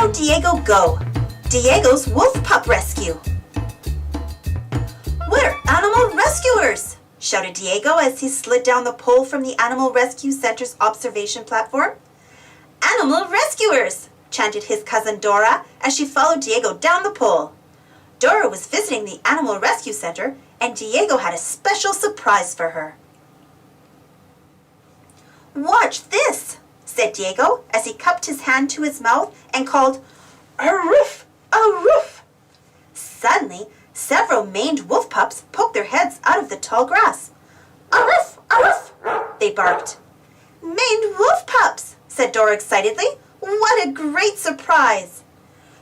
Where'd Diego go? Diego's Wolf Pup Rescue. We're animal rescuers, shouted Diego as he slid down the pole from the Animal Rescue Center's observation platform. Animal rescuers, chanted his cousin Dora as she followed Diego down the pole. Dora was visiting the Animal Rescue Center, and Diego had a special surprise for her. Watch this, said Diego as he cupped his hand to his mouth and called, "Aroof! Aroof!" Suddenly, several maned wolf pups poked their heads out of the tall grass. "Aroof! Aroof!" they barked. "Maned wolf pups!" said Dora excitedly. "What a great surprise!"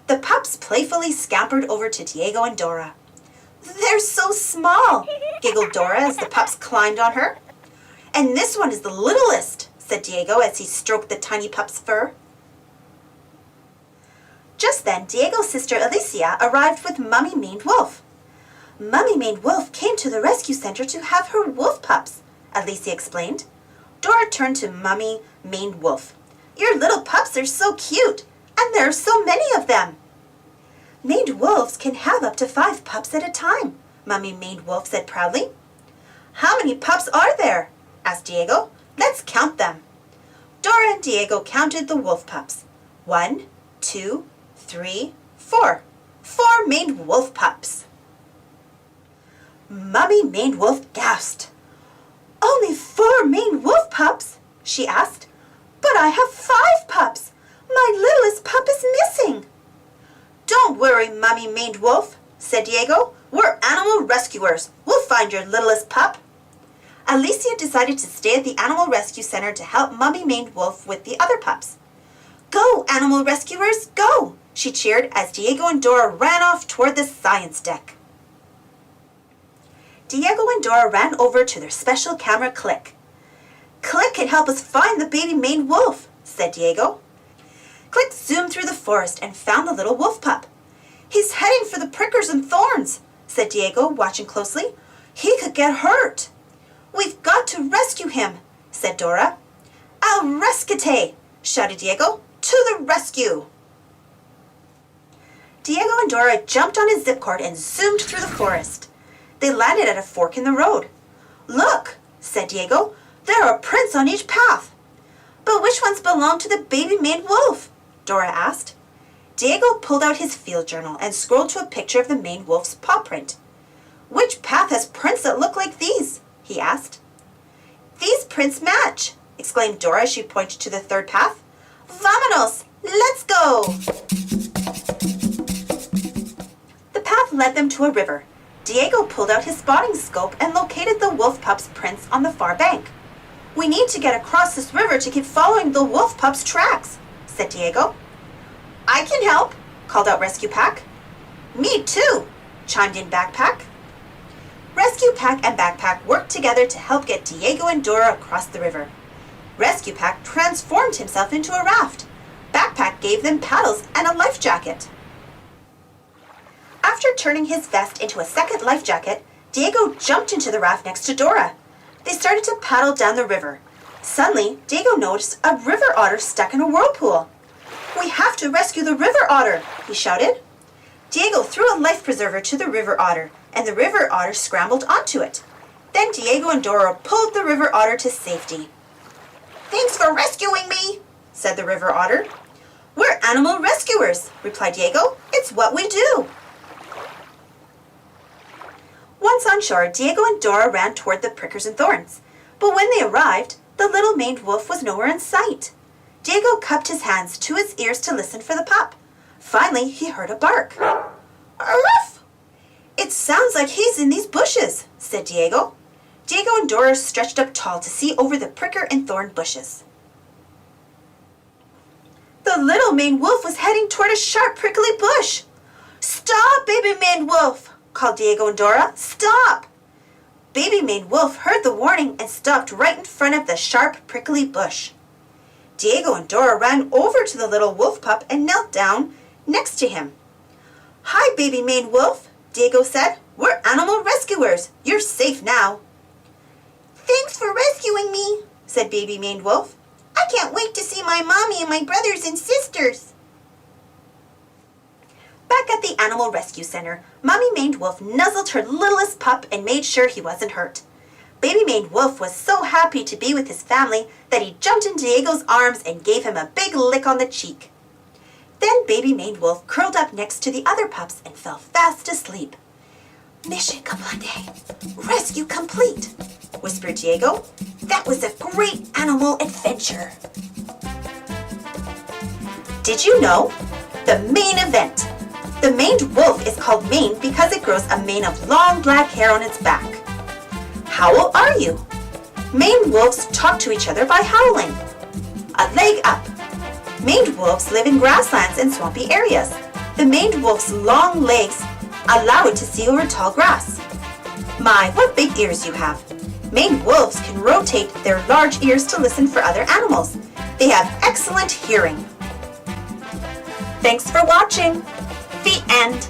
The pups playfully scampered over to Diego and Dora. "They're so small," giggled Dora as the pups climbed on her. "And this one is the littlest," said Diego as he stroked the tiny pup's fur. Just then, Diego's sister Alicia arrived with Mummy Maned Wolf. "Mummy Maned Wolf came to the rescue center to have her wolf pups," Alicia explained. Dora turned to Mummy Maned Wolf. "Your little pups are so cute, and there are so many of them." "Maned wolves can have up to 5 pups at a time," Mummy Maned Wolf said proudly. "How many pups are there?" asked Diego. "Let's count them." Dora and Diego counted the wolf pups. 1, 2, 3, 4. 4 maned wolf pups. Mummy Maned Wolf gasped. "Only 4 maned wolf pups?" she asked. "But I have 5 pups. My littlest pup is missing." "Don't worry, Mummy Maned Wolf," said Diego. "We're animal rescuers. We'll find your littlest pup." Alicia decided to stay at the Animal Rescue Center to help Mummy Maned Wolf with the other pups. "Go, animal rescuers, go!" she cheered as Diego and Dora ran off toward the science deck. Diego and Dora ran over to their special camera Click. "Click can help us find the baby maned wolf," said Diego. Click zoomed through the forest and found the little wolf pup. "He's heading for the prickers and thorns," said Diego, watching closely. "He could get hurt." "We've got to rescue him," said Dora. "Al rescate!" shouted Diego. "To the rescue!" Diego and Dora jumped on a zipcord and zoomed through the forest. They landed at a fork in the road. "Look," said Diego, "there are prints on each path." "But which ones belong to the baby maned wolf?" Dora asked. Diego pulled out his field journal and scrolled to a picture of the maned wolf's paw print. "Which path has prints that look like these?" he asked. "These prints match," exclaimed Dora as she pointed to the third path. "Vámonos! Let's go!" The path led them to a river. Diego pulled out his spotting scope and located the wolf pup's prints on the far bank. "We need to get across this river to keep following the wolf pup's tracks," said Diego. "I can help," called out Rescue Pack. "Me too," chimed in Backpack. Rescue Pack and Backpack worked together to help get Diego and Dora across the river. Rescue Pack transformed himself into a raft. Backpack gave them paddles and a life jacket. After turning his vest into a second life jacket, Diego jumped into the raft next to Dora. They started to paddle down the river. Suddenly, Diego noticed a river otter stuck in a whirlpool. "We have to rescue the river otter," he shouted. Diego threw a life preserver to the river otter, and the river otter scrambled onto it. Then Diego and Dora pulled the river otter to safety. "Thanks for rescuing me," said the river otter. "We're animal rescuers," replied Diego. "It's what we do." Once on shore, Diego and Dora ran toward the prickers and thorns. But when they arrived, the little maned wolf was nowhere in sight. Diego cupped his hands to his ears to listen for the pup. Finally, he heard a bark. "Aroof!" "It sounds like he's in these bushes," said Diego. Diego and Dora stretched up tall to see over the pricker and thorn bushes. The little maned wolf was heading toward a sharp, prickly bush. "Stop, baby maned wolf!" called Diego and Dora. "Stop!" Baby maned wolf heard the warning and stopped right in front of the sharp, prickly bush. Diego and Dora ran over to the little wolf pup and knelt down next to him. "Hi, baby maned wolf," Diego said. "We're animal rescuers. You're safe now." "Thanks for rescuing me," said baby maned wolf. "I can't wait to see my mommy and my brothers and sisters." animal rescue center, Mummy Maned Wolf nuzzled her littlest pup and made sure he wasn't hurt. Baby Maned Wolf was so happy to be with his family that he jumped in Diego's arms and gave him a big lick on the cheek. Then Baby Maned Wolf curled up next to the other pups and fell fast asleep. "Mission complete. Rescue complete," whispered Diego. "That was a great animal adventure." Did you know? The main event. The maned wolf is called maned because it grows a mane of long black hair on its back. How old are you? Maned wolves talk to each other by howling. A leg up. Maned wolves live in grasslands and swampy areas. The maned wolf's long legs allow it to see over tall grass. My, what big ears you have. Maned wolves can rotate their large ears to listen for other animals. They have excellent hearing. Thanks for watching. The end.